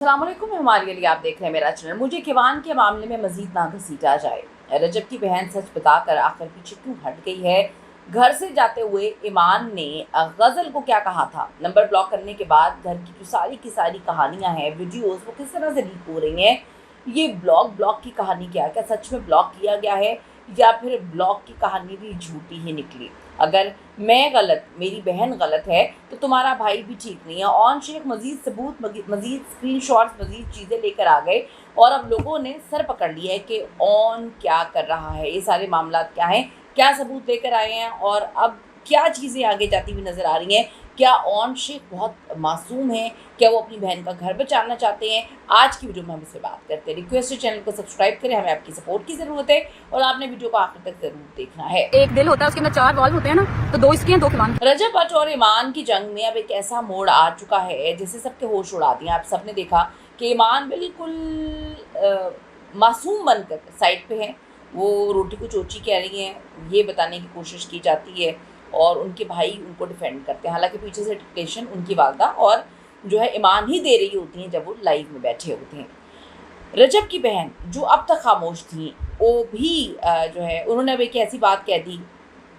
अस्सलामुअलैकुम, हमारे लिए आप देख रहे हैं मेरा चैनल। मुझे किवान के मामले में मजीद ना घसीटा जाए। रजब की बहन सच बताकर आखिर पीछे क्यों हट गई है? घर से जाते हुए ईमान ने गज़ल को क्या कहा था? नंबर ब्लॉक करने के बाद घर की जो सारी की सारी कहानियां हैं, वीडियोस, वो किस तरह से लीक हो रही हैं? ये ब्लॉक की कहानी क्या सच में ब्लॉक किया गया है या फिर ब्लॉक की कहानी भी झूठी ही निकली? अगर मैं गलत, मेरी बहन गलत है, तो तुम्हारा भाई भी ठीक नहीं है। ऑन शेख मजीद सबूत, मजीद स्क्रीनशॉट्स, मजीद चीज़ें लेकर आ गए और अब लोगों ने सर पकड़ लिया है कि ऑन क्या कर रहा है, ये सारे मामला क्या हैं, क्या सबूत लेकर आए हैं और अब क्या चीज़ें आगे जाती हुई नज़र आ रही हैं। क्या ऑन शेख बहुत मासूम है? क्या वो अपनी बहन का घर बचाना चाहते हैं? आज की वीडियो में हम इस पर बात करते हैं। रिक्वेस्ट है चैनल को सब्सक्राइब करें, हमें आपकी सपोर्ट की ज़रूरत है और आपने वीडियो को आखिर तक ज़रूर देखना है। एक दिल होता है, उसके अंदर 4 वॉल्व होते हैं ना, तो 2 इसके हैं, 2 किवान के। रजब भट्ट और ईमान की जंग में अब एक ऐसा मोड़ आ चुका है जिससे सबके होश उड़ा दिए। आप सबने देखा कि ईमान बिल्कुल मासूम बनकर साइड पे है। वो रोटी को चोची कह रही हैं, ये बताने की कोशिश की जाती है और उनके भाई उनको डिफेंड करते हैं। हालांकि पीछे से डिक्टेशन उनकी वालदा और जो है ईमान ही दे रही होती हैं जब वो लाइव में बैठे होते हैं। रजब की बहन जो अब तक खामोश थी, वो भी जो है उन्होंने अब एक ऐसी बात कह दी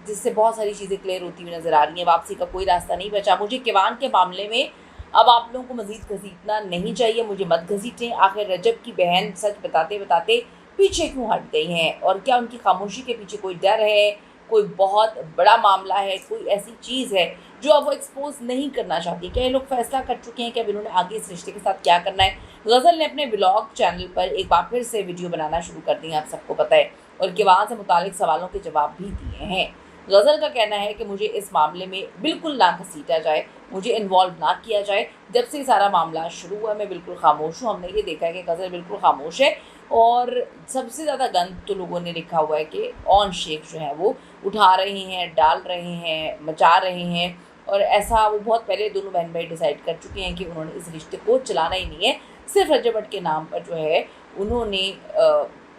जिससे बहुत सारी चीज़ें क्लियर होती हुई नज़र आ रही हैं। वापसी का कोई रास्ता नहीं बचा। मुझे किवान के मामले में अब आप लोगों को मज़ीद घसीटना नहीं चाहिए, मुझे मत घसीटें। आखिर रजब की बहन सच बताते बताते पीछे क्यों हट गई हैं और क्या उनकी खामोशी के पीछे कोई डर है, कोई बहुत बड़ा मामला है, कोई ऐसी चीज़ है जो अब वो एक्सपोज नहीं करना चाहती? क्या ये लोग फैसला कर चुके हैं कि अब इन्होंने आगे इस रिश्ते के साथ क्या करना है? गज़ल ने अपने ब्लॉग चैनल पर एक बार फिर से वीडियो बनाना शुरू कर दी, आप सबको पता है, और किवान से मुतालिक सवालों के जवाब भी दिए हैं। गज़ल का कहना है कि मुझे इस मामले में बिल्कुल ना घसीटा जाए, मुझे इन्वॉल्व ना किया जाए। जब से सारा मामला शुरू हुआ मैं बिल्कुल खामोश हूँ। हमने ये देखा है कि गज़ल बिल्कुल खामोश है और सबसे ज़्यादा गंद तो लोगों ने लिखा हुआ है कि ऑन शेख जो है वो उठा रहे हैं, डाल रहे हैं, मचा रहे हैं और ऐसा वो बहुत पहले दोनों बहन भाई डिसाइड कर चुके हैं कि उन्होंने इस रिश्ते को चलाना ही नहीं है। सिर्फ रजब भट्ट के नाम पर जो है उन्होंने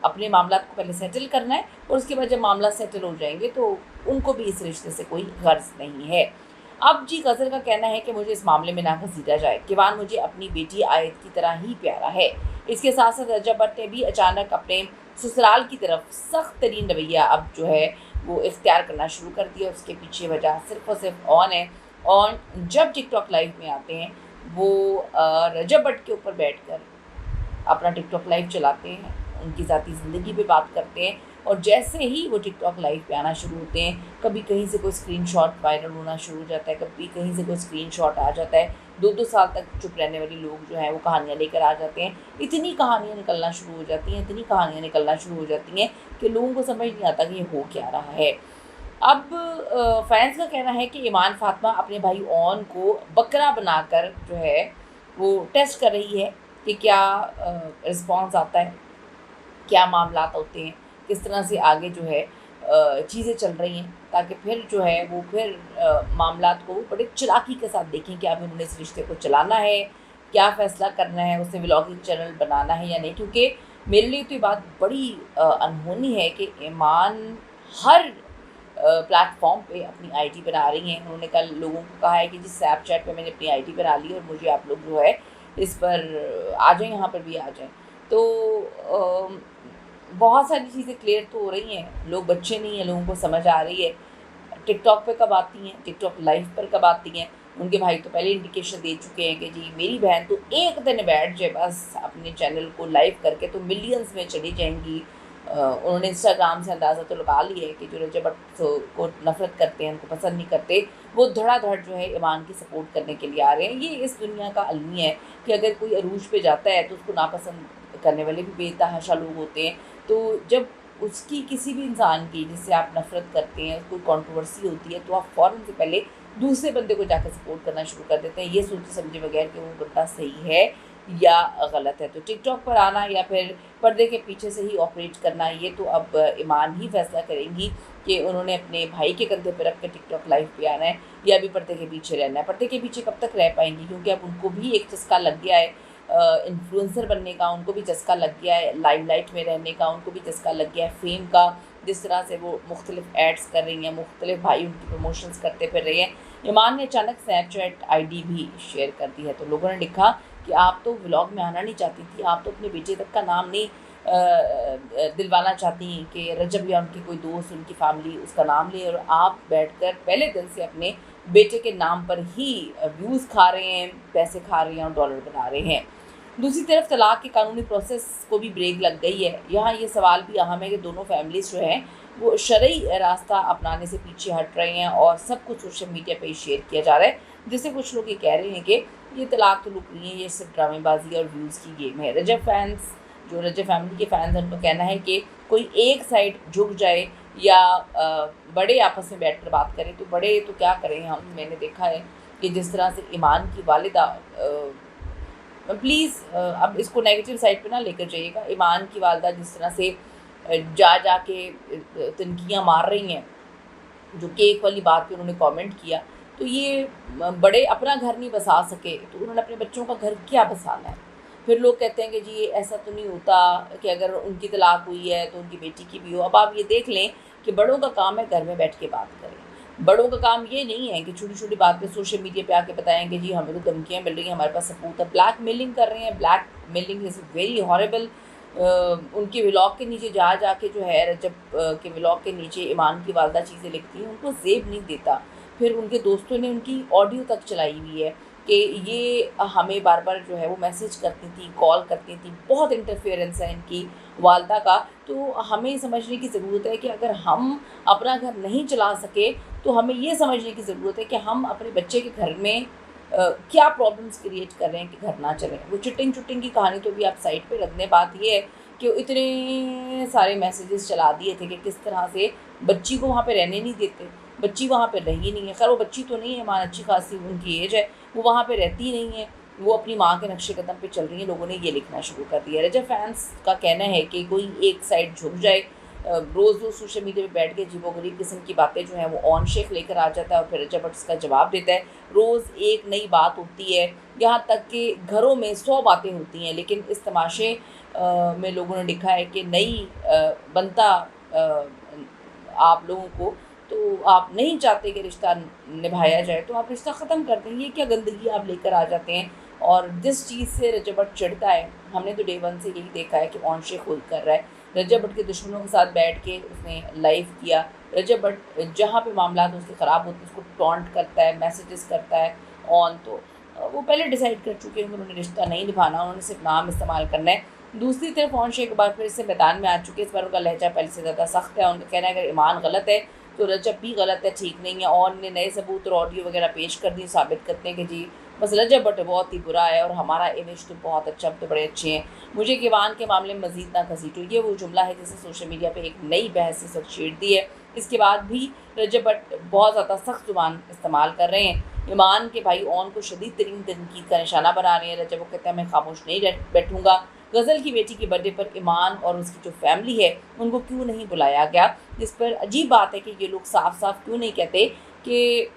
अपने मामला को पहले सेटल करना है और उसके बाद जब मामला सेटल हो जाएंगे तो उनको भी इस रिश्ते से कोई गर्ज नहीं है। अब जी गज़ल का कहना है कि मुझे इस मामले में ना घसीटा जाए। किवान मुझे अपनी बेटी आयत की तरह ही प्यारा है। इसके साथ साथ रजब भट्ट ने भी अचानक अपने ससुराल की तरफ सख्त तरीन रवैया अब जो है वो इख्तियार करना शुरू कर दिया। उसके पीछे वजह सिर्फ और सिर्फ ऑन है। ऑन जब टिकटॉक लाइव में आते हैं वो रजब भट्ट के ऊपर बैठकर अपना टिकटॉक लाइव चलाते हैं, उनकी ज़ाती ज़िंदगी पे बात करते हैं और जैसे ही वो टिकटॉक लाइव पे आना शुरू होते हैं, कभी कहीं से कोई स्क्रीनशॉट वायरल होना शुरू हो जाता है, कभी कहीं से कोई स्क्रीनशॉट आ जाता है। 2-2 साल तक चुप रहने वाले लोग जो हैं वो कहानियाँ लेकर आ जाते हैं। इतनी कहानियाँ निकलना शुरू हो जाती हैं, इतनी कहानियाँ निकलना शुरू हो जाती हैं कि लोगों को समझ नहीं आता कि ये हो क्या रहा है। अब फैंस का कहना है कि ईमान फातिमा अपने भाई ऑन को बकरा बनाकर जो है वो टेस्ट कर रही है कि क्या रिस्पॉन्स आता है, क्या मामलात होते हैं, किस तरह से आगे जो है चीज़ें चल रही हैं, ताकि फिर जो है वो फिर मामलात को बड़े चालाकी के साथ देखें कि अब उन्होंने इस रिश्ते को चलाना है, क्या फ़ैसला करना है, उसने व्लॉगिंग चैनल बनाना है या नहीं। क्योंकि मेरे लिए तो ये बात बड़ी अनहोनी है कि ईमान हर प्लेटफॉर्म पे अपनी आईडी बना रही हैं। उन्होंने कल लोगों को कहा है कि जी स्नैपचैट पे मैंने अपनी आईडी बना ली और मुझे आप लोग जो है इस पर आ जाएँ, यहाँ पर भी आ जाएँ। तो बहुत सारी चीज़ें क्लियर तो हो रही हैं, लोग बच्चे नहीं हैं, लोगों को समझ आ रही है। टिकटॉक पे कब आती हैं, टिकटॉक लाइव पर कब आती हैं? उनके भाई तो पहले इंडिकेशन दे चुके हैं कि जी मेरी बहन तो एक दिन बैठ जाए बस अपने चैनल को लाइव करके तो मिलियंस में चली जाएंगी। उन्होंने इंस्टाग्राम से अंदाज़ा तो लगा लिया है कि जो रजब भट्ट को नफ़रत करते हैं, उनको पसंद नहीं करते, वो धड़ाधड़ जो है ईमान की सपोर्ट करने के लिए आ रहे हैं। ये इस दुनिया का अलमी है कि अगर कोई अरूज पे जाता है तो उसको नापसंद करने वाले भी बेतहाशा लोग होते हैं। तो जब उसकी किसी भी इंसान की जिससे आप नफ़रत करते हैं कोई कंट्रोवर्सी होती है तो आप फ़ौरन से पहले दूसरे बंदे को जाकर सपोर्ट करना शुरू कर देते हैं, ये सोचे समझे बगैर कि वो बंदा सही है या गलत है। तो टिकटॉक पर आना या फिर पर्दे के पीछे से ही ऑपरेट करना, ये तो अब ईमान ही फैसला करेंगी कि उन्होंने अपने भाई के कंधे पर रख कर टिकटॉक लाइव पे आना है या अभी पर्दे के पीछे रहना है। पर्दे के पीछे कब तक रह पाएंगी, क्योंकि अब उनको भी एक चस्का लग गया है इन्फ्लुएंसर बनने का, उनको भी चस्का लग गया है लाइमलाइट में रहने का, उनको भी चस्का लग गया है फेम का। जिस तरह से वो मुख्तलिफ एड्स कर रही हैं, मुख्तलिफ भाई उनकी प्रमोशंस करते फिर रही हैं। ईमान ने अचानक स्नैपचैट आईडी भी शेयर कर दी है तो लोगों ने लिखा कि आप तो व्लॉग में आना नहीं चाहती थी, आप तो अपने बेटे तक का नाम नहीं दिलवाना चाहती कि रजब या उनके कोई दोस्त, उनकी फैमिली उसका नाम ले, और आप बैठकर पहले दिन से अपने बेटे के नाम पर ही व्यूज़ खा रहे हैं, पैसे खा रहे हैं और डॉलर बना रहे हैं। दूसरी तरफ तलाक के कानूनी प्रोसेस को भी ब्रेक लग गई है। यहाँ ये सवाल भी अहम है कि दोनों फैमिलीज़ जो हैं वो शरई रास्ता अपनाने से पीछे हट रहे हैं और सब कुछ सोशल मीडिया पे ही शेयर किया जा रहा है, जिससे कुछ लोग ये कह रहे हैं कि ये तलाक तो लुक नहीं है, ये सिर्फ ड्रामेबाजी और व्यूज़ की गेम है। रजब फैंस, जो रजब फैमिली के फैंस हैं, उनका कहना है कि कोई एक साइड झुक जाए या बड़े आपस में बैठकर बात करें, तो बड़े तो क्या करें हम। मैंने देखा है कि जिस तरह से ईमान की वालिदा, प्लीज़ अब इसको नेगेटिव साइड पे ना लेकर जाइएगा, ईमान की वालिदा जिस तरह से जा के तनकियाँ मार रही हैं, जो केक वाली बात पे उन्होंने कमेंट किया, तो ये बड़े अपना घर नहीं बसा सके तो उन्होंने अपने बच्चों का घर क्या बसाना है। फिर लोग कहते हैं कि जी ऐसा तो नहीं होता कि अगर उनकी तलाक हुई है तो उनकी बेटी की भी हो। अब आप ये देख लें कि बड़ों का काम है घर में बैठ के बात करें। बड़ों का काम ये नहीं है कि छोटी छोटी बात पे सोशल मीडिया पे आके बताएं कि जी हमें तो धमकियाँ मिल रही हैं, हमारे पास सबूत है। ब्लैक मेलिंग कर रहे हैं, black mailing is very horrible. उनके व्लॉग के नीचे जा के जो है रजब के व्लॉग के नीचे ईमान की वालदा चीज़ें लिखती हैं, उनको ज़ेब नहीं देता। फिर उनके दोस्तों ने उनकी ऑडियो तक चलाई हुई है कि ये हमें बार बार जो है वो मैसेज करती थी, कॉल करती थी, बहुत इंटरफेरेंस है इनकी वालदा का। तो हमें समझने की ज़रूरत है कि अगर हम अपना घर नहीं चला सके तो हमें ये समझने की ज़रूरत है कि हम अपने बच्चे के घर में क्या प्रॉब्लम्स क्रिएट कर रहे हैं कि घर ना चलें। वो चिटिंग की कहानी तो भी आप साइड पे रख दें। बात ये है कि इतने सारे मैसेजेस चला दिए थे कि किस तरह से बच्ची को वहाँ पे रहने नहीं देते, बच्ची वहाँ पे रही नहीं है। खैर वो बच्ची तो नहीं है, माँ अच्छी खासी उनकी एज है, वो वहाँ पे रहती नहीं है, वो अपनी माँ के नक्शे कदम पे चल रही हैं। लोगों ने ये लिखना शुरू कर दिया। रजब फैंस का कहना है कि कोई एक साइड झुक जाए, रोज़ सोशल मीडिया पे बैठ के अजीबोगरीब किस्म की बातें जो हैं वो ऑन शेख लेकर आ जाता है और फिर रजब उसका जवाब देता है। रोज़ एक नई बात होती है, यहाँ तक कि घरों में 100 बातें होती हैं, लेकिन इस तमाशे में लोगों ने लिखा है कि नई बनता आप लोगों को, तो आप नहीं चाहते कि रिश्ता निभाया जाए तो आप रिश्ता ख़त्म कर दें। ये क्या गंदगी आप लेकर आ जाते हैं। और जिस चीज़ से रजब भट्ट चिढ़ता है, हमने तो डे वन से यही देखा है कि ऑन शेख खुद कर रहा है। रजब भट्ट के दुश्मनों के साथ बैठ के उसने लाइव किया। रजब भट्ट जहाँ पे मामला उसके ख़राब होते हैं उसको टॉन्ट करता है, मैसेजेस करता है ऑन। तो वो पहले डिसाइड कर चुके हैं कि उन्होंने रिश्ता नहीं निभाना, उन्होंने सिर्फ नाम इस्तेमाल करना है। दूसरी तरफ ऑन शेख एक बार फिर से मैदान में आ चुके हैं। इस बार उनका लहजा पहले से ज़्यादा सख्त है। उनका कहना है अगर ईमान गलत है तो रजब भी गलत है, ठीक नहीं है। और ने नए सबूत और ऑडियो वगैरह पेश कर दी, साबित करते हैं कि जी बस रजब भट्ट बहुत ही बुरा है और हमारा इमेज तो बहुत अच्छा, हम तो बड़े अच्छे हैं, मुझे कि ईमान के मामले में मज़ीद ना घसीटो। ये वो जुमला है जिसे सोशल मीडिया पे एक नई बहस इस वक्त छेड़ दी है। इसके बाद भी रजब भट्ट बहुत ज़्यादा सख्त ज़ुबान इस्तेमाल कर रहे हैं। ईमान के भाई ऑन को शदीद तरीन तनकीद का निशाना बना रहे हैं। रजब वो कहते हैं मैं खामोश नहीं बैठूँगा। गज़ल की बेटी के बर्थडे पर ईमान और उसकी जो फैमिली है उनको क्यों नहीं बुलाया गया, जिस पर अजीब बात है कि ये लोग साफ साफ क्यों नहीं कहते कि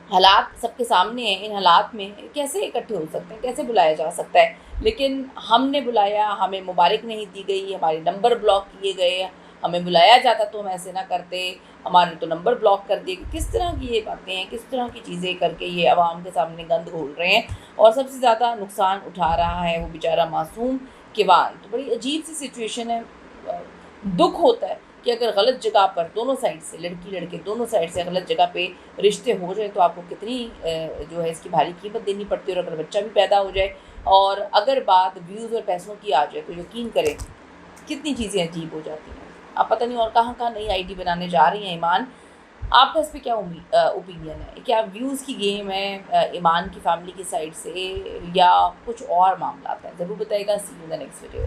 हालात सबके सामने हैं, इन हालात में कैसे इकट्ठे हो सकते हैं, कैसे बुलाया जा सकता है। लेकिन हमने बुलाया, हमें मुबारक नहीं दी गई, हमारे नंबर ब्लॉक किए गए, हमें बुलाया जाता तो हम ऐसे ना करते, हमारे तो नंबर ब्लॉक कर दिए। किस तरह की ये बातें हैं, किस तरह की चीज़ें करके ये आवाम के सामने गंद घोल रहे हैं। और सबसे ज़्यादा नुकसान उठा रहा है वो बेचारा मासूम किवान। तो बड़ी अजीब सी सिचुएशन है। दुख होता है कि अगर गलत जगह पर दोनों साइड से, लड़की लड़के दोनों साइड से गलत जगह पे रिश्ते हो जाए तो आपको कितनी जो है इसकी भारी कीमत देनी पड़ती है। और अगर बच्चा भी पैदा हो जाए और अगर बात व्यूज़ और पैसों की आ जाए तो यकीन करें कितनी चीज़ें अजीब हो जाती हैं। आप पता नहीं और कहाँ नई आईडी बनाने जा रही हैं ईमान। आपका इस पर क्या ओपिनियन है? क्या व्यूज़ की गेम है ईमान की फैमिली की साइड से या कुछ और मामला है? ज़रूर बताइएगा। See you in the next video.